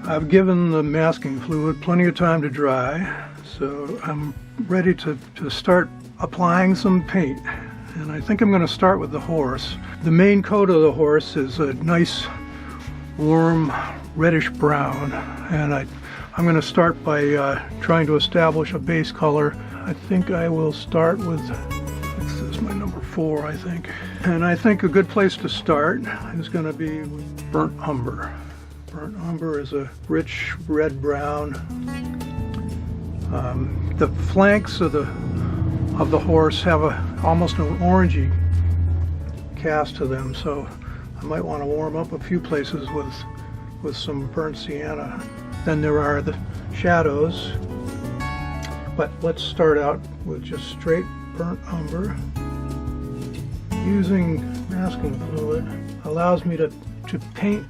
I've given the masking fluid plenty of time to dry, so I'm ready to start applying some paint. And I think I'm going to start with the horse. The main coat of the horse is a nice warm reddish brown, and I'm going to start by trying to establish a base color. I think I will start with, this is my number 4, I think. And I think a good place to start is going to be with burnt umber. Burnt umber is a rich red brown. The flanks of the horse have almost an orangey cast to them, so I might want to warm up a few places with some burnt sienna. Then there are the shadows, but let's start out with just straight burnt umber. Using masking fluid allows me to paint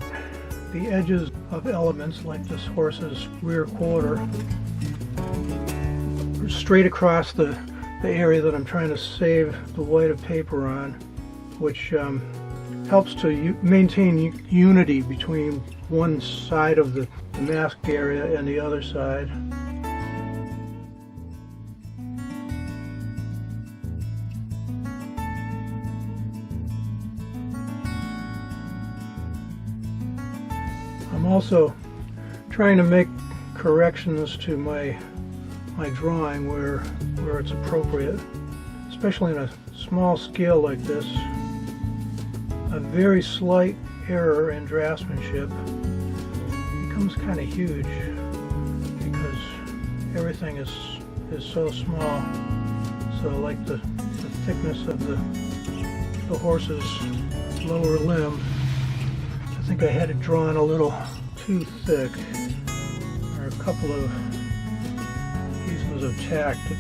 the edges of elements like this horse's rear quarter straight across the area that I'm trying to save the white of paper on, which helps to maintain unity between one side of the masked area and the other side. I'm also trying to make corrections to my drawing where it's appropriate, especially in a small scale like this. A very slight error in draftsmanship becomes kind of huge because everything is so small. So like the thickness of the horse's lower limb, I think I had it drawn a little too thick. There are a couple of pieces of tack that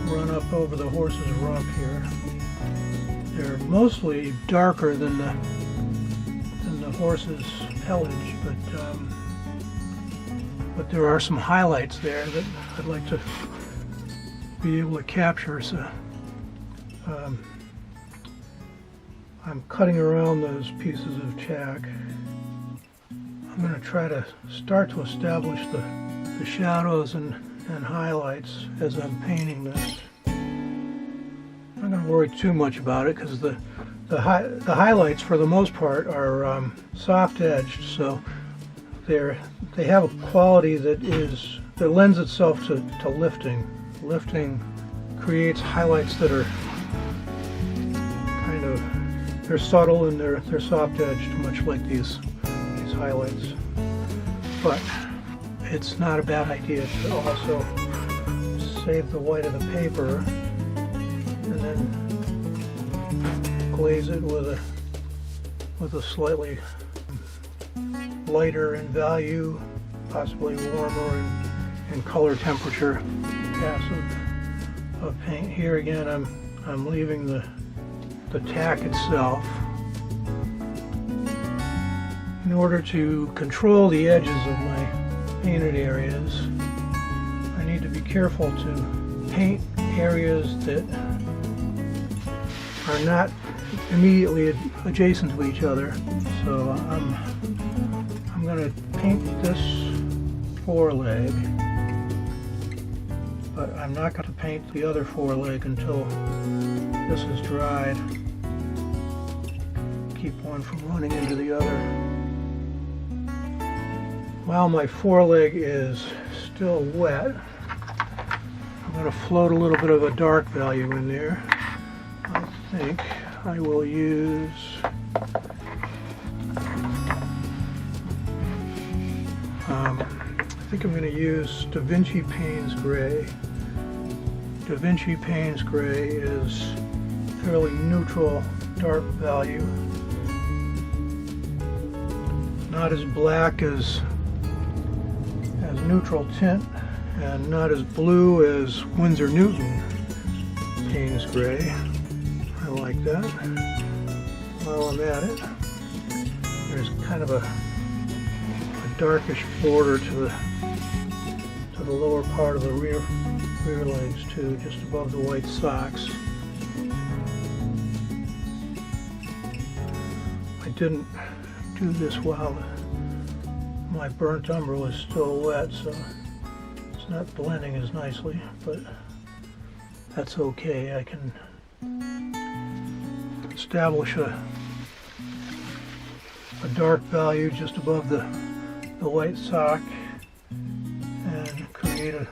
run up over the horse's rump here. They're mostly darker than the horse's pelage, but there are some highlights there that I'd like to be able to capture. So I'm cutting around those pieces of tack. I'm going to try to start to establish the shadows and highlights as I'm painting this. I'm not going to worry too much about it because the highlights for the most part are soft edged, so they have a quality that lends itself to lifting. Lifting creates highlights that are kind of, they're subtle and they're soft edged, much like these highlights. But it's not a bad idea to also save the white of the paper and then glaze it with a slightly lighter in value, possibly warmer in color temperature pass of paint. Here again I'm leaving the tack itself. In order to control the edges of my painted areas, I need to be careful to paint areas that are not immediately adjacent to each other. So I'm going to paint this foreleg, but I'm not going to paint the other foreleg until this is dried. Keep one from running into the other. While my foreleg is still wet, I'm going to float a little bit of a dark value in there. I think I will use I'm going to use Da Vinci Payne's Gray. Da Vinci Payne's Gray is fairly neutral dark value. Not as black as neutral tint, and not as blue as Winsor Newton Payne's Gray. I like that. While I'm at it, there's kind of a darkish border to the lower part of the rear legs too, just above the white socks. I didn't do this while my burnt umber was still wet, so it's not blending as nicely, but that's okay. I can establish a dark value just above the white sock and create a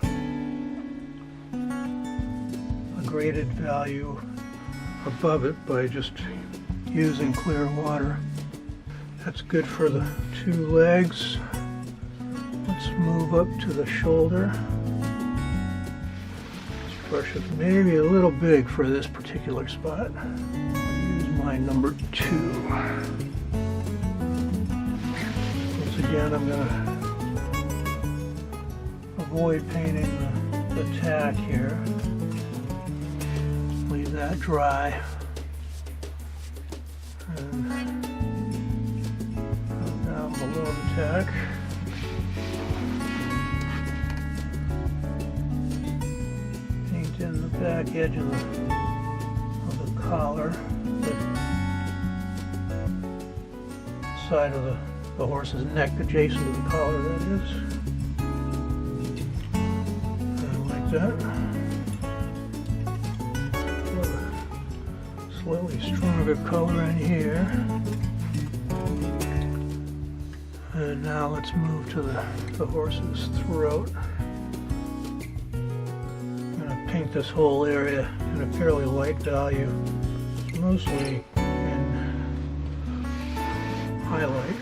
graded value above it by just using clear water. That's good for the two legs. Let's move up to the shoulder. This brush is maybe a little big for this particular spot. I'll use my number 2. Once again, I'm going to avoid painting the tack here. Leave that dry. And down below the tack. Paint in the back edge of the collar, the side of the horse's neck adjacent to the collar, that is. And like that. Slightly stronger color in here. And now let's move to the horse's throat. I'm going to paint this whole area in a fairly light value, mostly in highlight.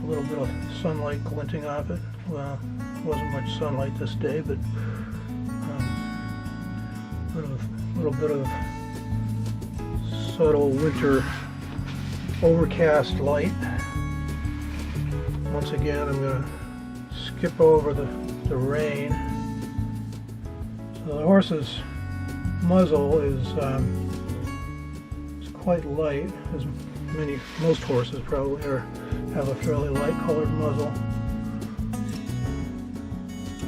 A little bit of sunlight glinting off it. Well, wasn't much sunlight this day, but a little bit of subtle winter overcast light. Once again, I'm going to skip over the rain. So the horse's muzzle is quite light, as most horses probably have a fairly light colored muzzle.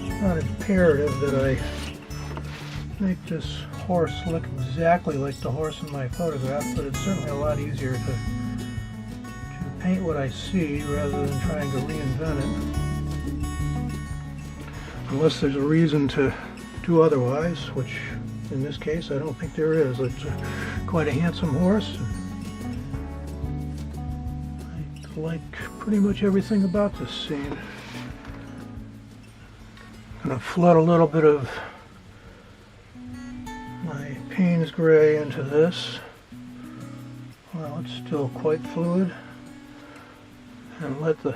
It's not imperative that I make this horse look exactly like the horse in my photograph, but it's certainly a lot easier to paint what I see rather than trying to reinvent it. Unless there's a reason to do otherwise, which in this case I don't think there is. It's quite a handsome horse. I like pretty much everything about this scene. I'm going to flood a little bit of my Payne's gray into this. Well, it's still quite fluid. And let the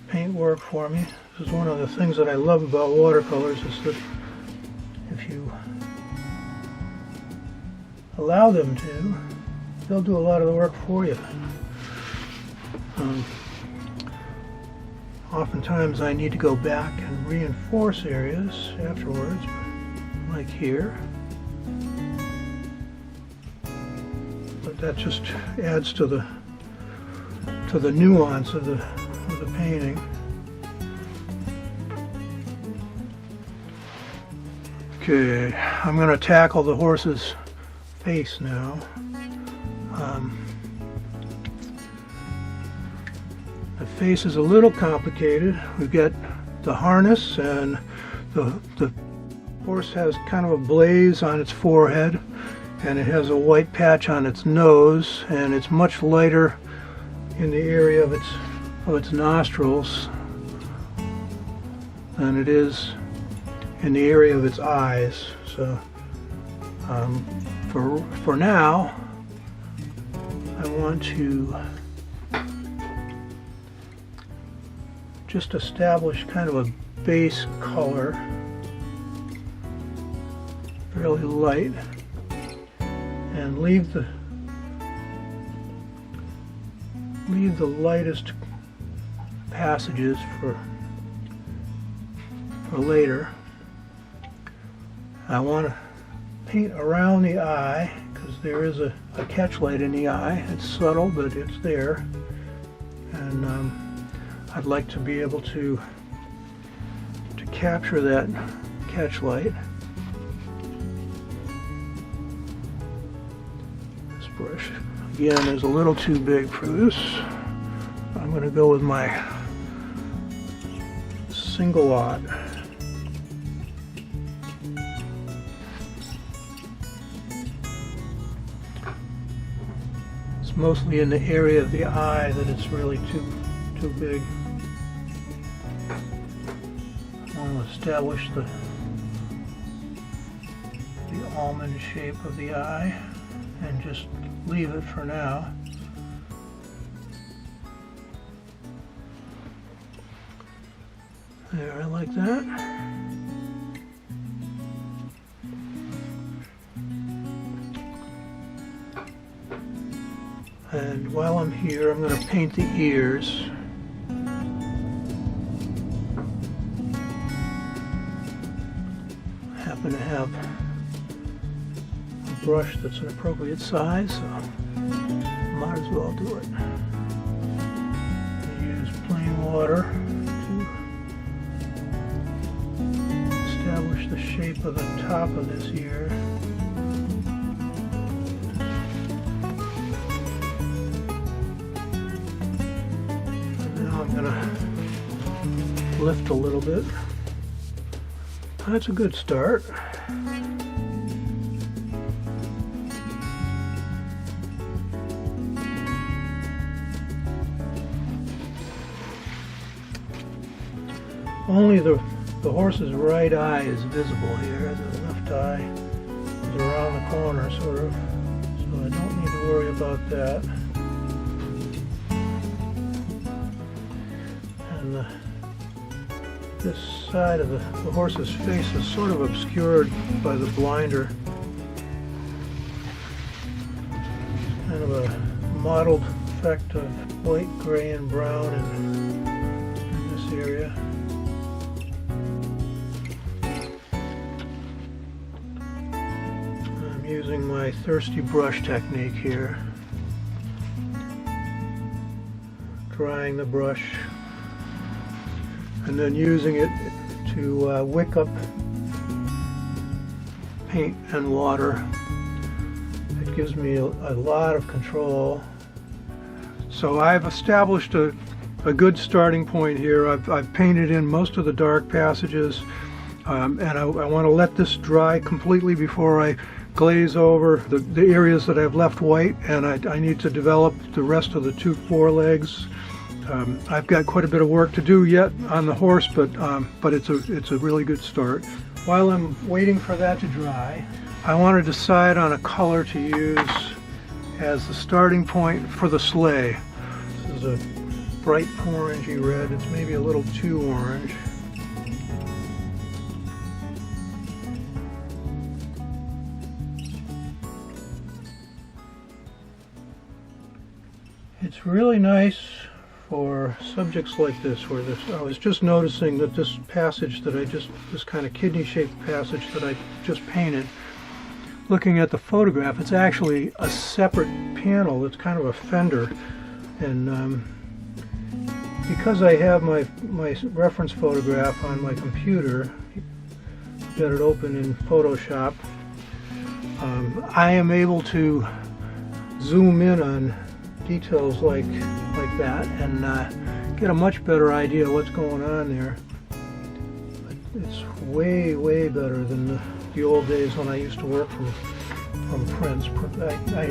paint work for me. This is one of the things that I love about watercolors, is that if you allow them to, they'll do a lot of the work for you. Oftentimes I need to go back and reinforce areas afterwards, like here. But that just adds to the nuance of the painting. Okay, I'm going to tackle the horse's face now. The face is a little complicated. We've got the harness, and the horse has kind of a blaze on its forehead, and it has a white patch on its nose, and it's much lighter in the area of its nostrils than it is in the area of its eyes. So for now, I want to just establish kind of a base color, fairly light, and leave the lightest passages for later. I want to paint around the eye because there is a catch light in the eye. It's subtle, but it's there, and I'd like to be able to capture that catch light. This brush again is a little too big for this. I'm going to go with my single lot. It's mostly in the area of the eye that it's really too big. I want to establish the almond shape of the eye and just leave it for now. There, I like that. And while I'm here, I'm going to paint the ears. I happen to have a brush that's an appropriate size, so might as well do it. I use plain water to establish the shape of the top of this ear. I'm going to lift a little bit. That's a good start. Only the horse's right eye is visible here. The left eye is around the corner, sort of, so I don't need to worry about that. And this side of the horse's face is sort of obscured by the blinder. Kind of a mottled effect of white, gray, and brown in this area. I'm using my thirsty brush technique here. Drying the brush and then using it to wick up paint and water. It gives me a lot of control. So I've established a good starting point here. I've painted in most of the dark passages, and I want to let this dry completely before I glaze over the areas that I've left white, and I need to develop the rest of the two forelegs. I've got quite a bit of work to do yet on the horse, but it's a really good start. While I'm waiting for that to dry, I want to decide on a color to use as the starting point for the sleigh. This is a bright orangey red. It's maybe a little too orange. It's really nice for subjects like this, where I was just noticing that this passage that this kind of kidney-shaped passage that I just painted, looking at the photograph, it's actually a separate panel. It's kind of a fender, and because I have my reference photograph on my computer, got it open in Photoshop, I am able to zoom in on details like that and get a much better idea of what's going on there. But it's way better than the old days when I used to work from prints. I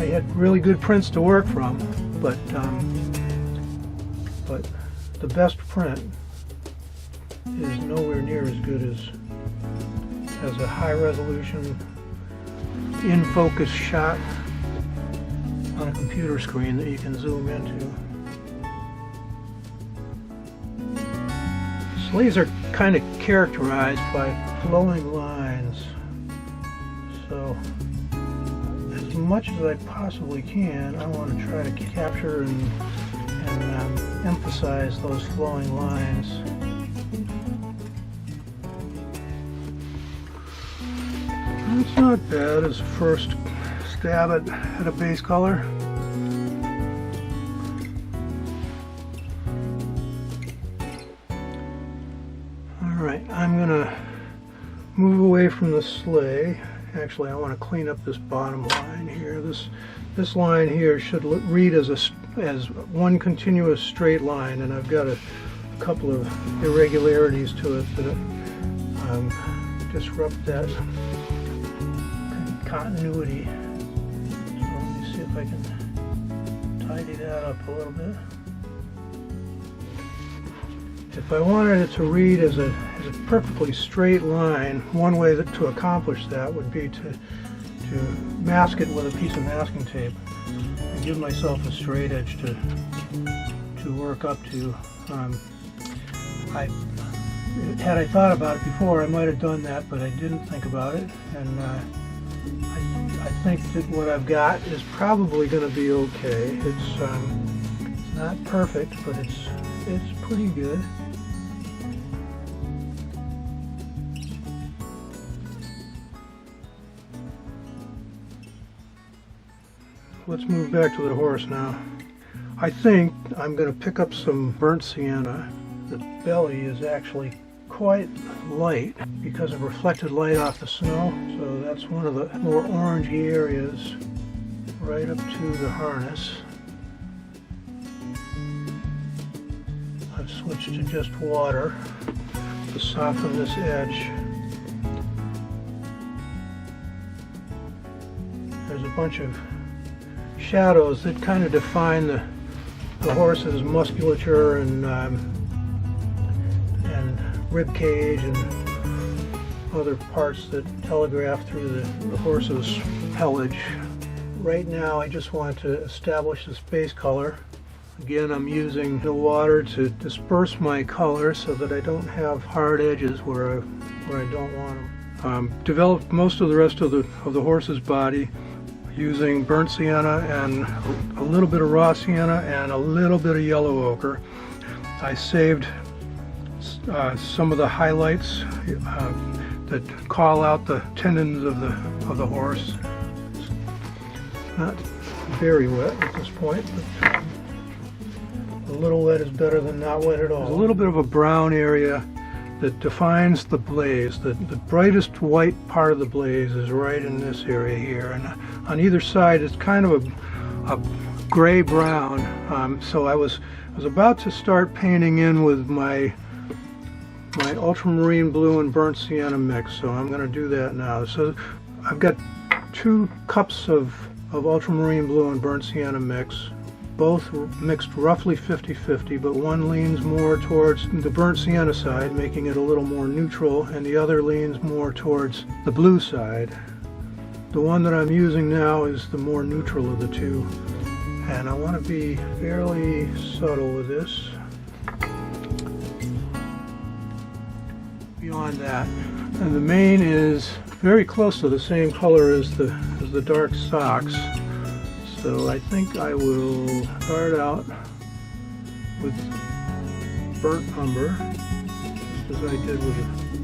had really good prints to work from, but the best print is nowhere near as good as a high resolution in focus shot on a computer screen that you can zoom into. Sleighs are kind of characterized by flowing lines, so as much as I possibly can, I want to try to capture and emphasize those flowing lines. It's not bad as a first stab at a base color. Alright, I'm going to move away from the sleigh. Actually, I want to clean up this bottom line here. This line here should read as one continuous straight line, and I've got a a couple of irregularities to it that disrupt that continuity. So let me see if I can tidy that up a little bit. If I wanted it to read as a perfectly straight line, one way to accomplish that would be to mask it with a piece of masking tape and give myself a straight edge to work up to. Had I thought about it before, I might have done that, but I didn't think about it, and I think that what I've got is probably going to be okay. It's not perfect, but it's pretty good. Let's move back to the horse now. I think I'm going to pick up some burnt sienna. The belly is actually quite light because of reflected light off the snow, so that's one of the more orangey areas right up to the harness. I've switched to just water to soften this edge. There's a bunch of shadows that kind of define the horse's musculature and rib cage and other parts that telegraph through the horse's pelage. Right now I just want to establish this base color. Again, I'm using the water to disperse my color so that I don't have hard edges where I don't want them. Developed most of the rest of the horse's body using burnt sienna and a little bit of raw sienna and a little bit of yellow ochre. I saved some of the highlights that call out the tendons of the horse. It's not very wet at this point, but a little wet is better than not wet at all. There's a little bit of a brown area that defines the blaze. The brightest white part of the blaze is right in this area here, and on either side it's kind of a gray brown. So I was about to start painting in with my ultramarine blue and burnt sienna mix, so I'm going to do that now. So I've got 2 cups of ultramarine blue and burnt sienna mix, both mixed roughly 50-50, but one leans more towards the burnt sienna side, making it a little more neutral, and the other leans more towards the blue side. The one that I'm using now is the more neutral of the two, and I want to be fairly subtle with this. Beyond that, and the mane is very close to the same color as the dark socks, so I think I will start out with burnt umber, just as I did with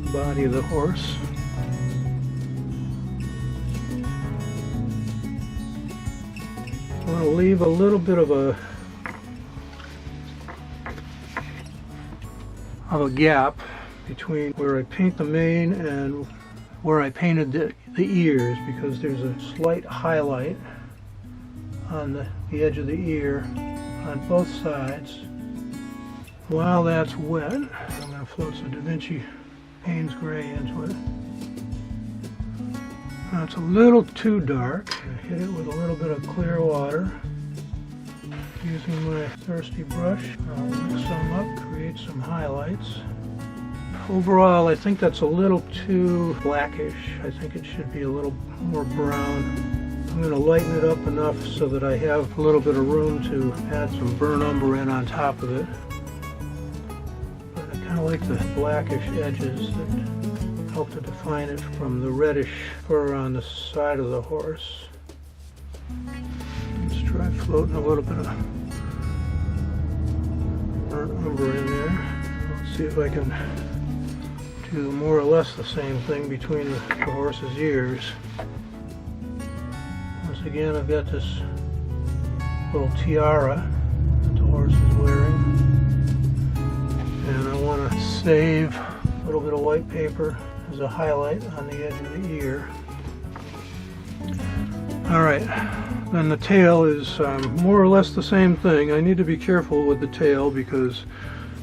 the body of the horse. I want to leave a little bit of a gap between where I paint the mane and where I painted the ears, because there's a slight highlight on the edge of the ear on both sides. While that's wet, I'm going to float some Da Vinci Payne's Gray into it. Now it's a little too dark. I hit it with a little bit of clear water. Using my thirsty brush, I'll mix some up, create some highlights. Overall, I think that's a little too blackish. I think it should be a little more brown. I'm going to lighten it up enough so that I have a little bit of room to add some burnt umber in on top of it. But I kind of like the blackish edges that help to define it from the reddish fur on the side of the horse. Let's try floating a little bit of burnt umber in there. Let's see if I can do more or less the same thing between the horse's ears. Once again, I've got this little tiara that the horse is wearing, and I want to save a little bit of white paper as a highlight on the edge of the ear. Alright, then the tail is more or less the same thing. I need to be careful with the tail because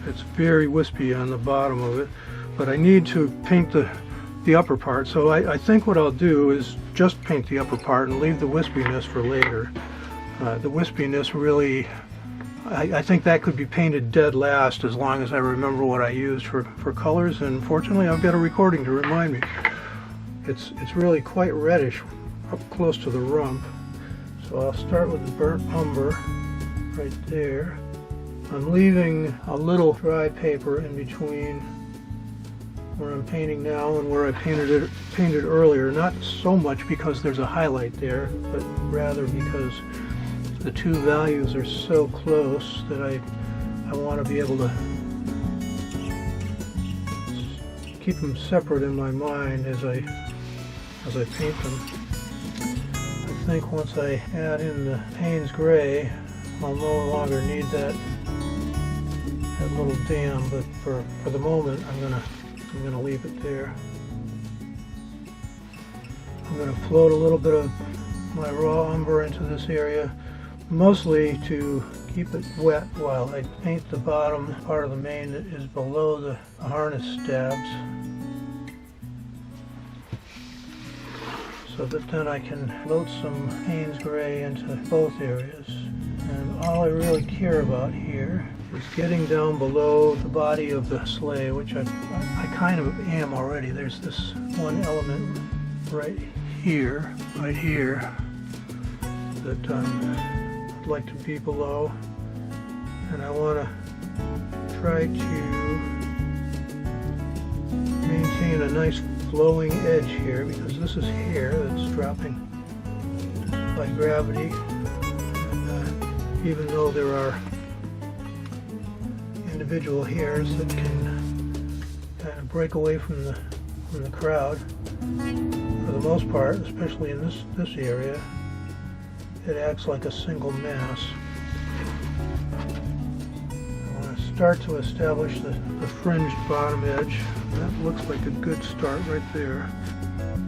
it's very wispy on the bottom of it, but I need to paint the upper part. So I think what I'll do is just paint the upper part and leave the wispiness for later. The wispiness really, I think that could be painted dead last as long as I remember what I used for colors, and fortunately I've got a recording to remind me. It's really quite reddish up close to the rump. So I'll start with the burnt umber right there. I'm leaving a little dry paper in between where I'm painting now and where I painted earlier. Not so much because there's a highlight there, but rather because the two values are so close that I want to be able to keep them separate in my mind as I paint them. I think once I add in the Payne's Gray, I'll no longer need that little dam, but for the moment I'm gonna leave it there. I'm gonna float a little bit of my raw umber into this area, mostly to keep it wet while I paint the bottom part of the mane that is below the harness stabs, so that then I can float some Payne's Gray into both areas. And all I really care about here is getting down below the body of the sleigh, which I kind of am already. There's this one element right here, that I'd like to be below, and I want to try to maintain a nice flowing edge here, because this is hair that's dropping by gravity, and even though there are individual hairs that can kind of break away from the crowd, for the most part, especially in this area, it acts like a single mass. I want to start to establish the fringed bottom edge. That looks like a good start right there.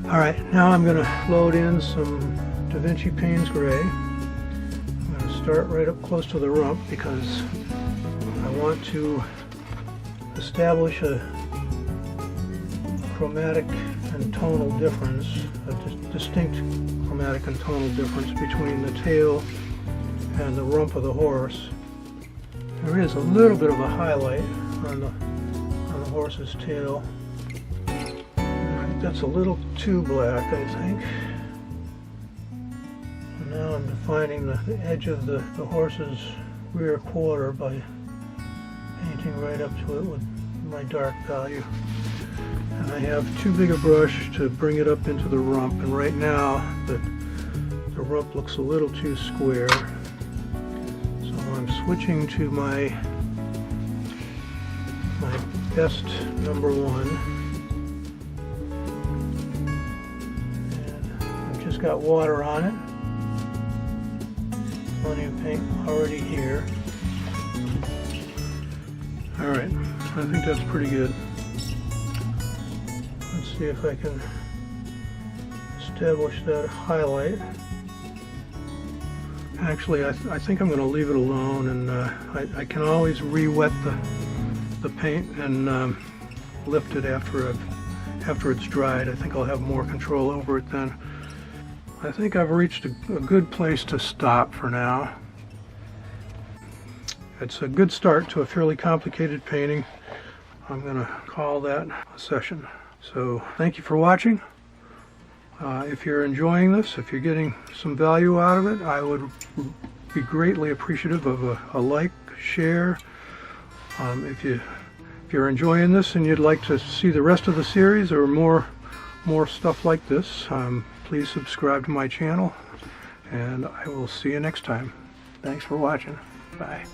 Alright, now I'm going to float in some Da Vinci Payne's Gray. I'm going to start right up close to the rump because I want to establish a chromatic and tonal difference, a distinct chromatic and tonal difference between the tail and the rump of the horse. There is a little bit of a highlight on the horse's tail. That's a little too black, I think. And now I'm defining the edge of the horse's rear quarter by painting right up to it with my dark value. And I have too big a brush to bring it up into the rump, and right now the rump looks a little too square. So I'm switching to my best number one, and I've just got water on it. Plenty of paint already here. Alright, I think that's pretty good. Let's see if I can establish that highlight. Actually, I think I'm going to leave it alone, and I can always re-wet the paint and lift it after it's dried. I think I'll have more control over it then. I think I've reached a good place to stop for now. It's a good start to a fairly complicated painting. I'm going to call that a session. So thank you for watching. If you're enjoying this, if you're getting some value out of it, I would be greatly appreciative of a like, share. If you're enjoying this and you'd like to see the rest of the series or more stuff like this, please subscribe to my channel, and I will see you next time. Thanks for watching. Bye.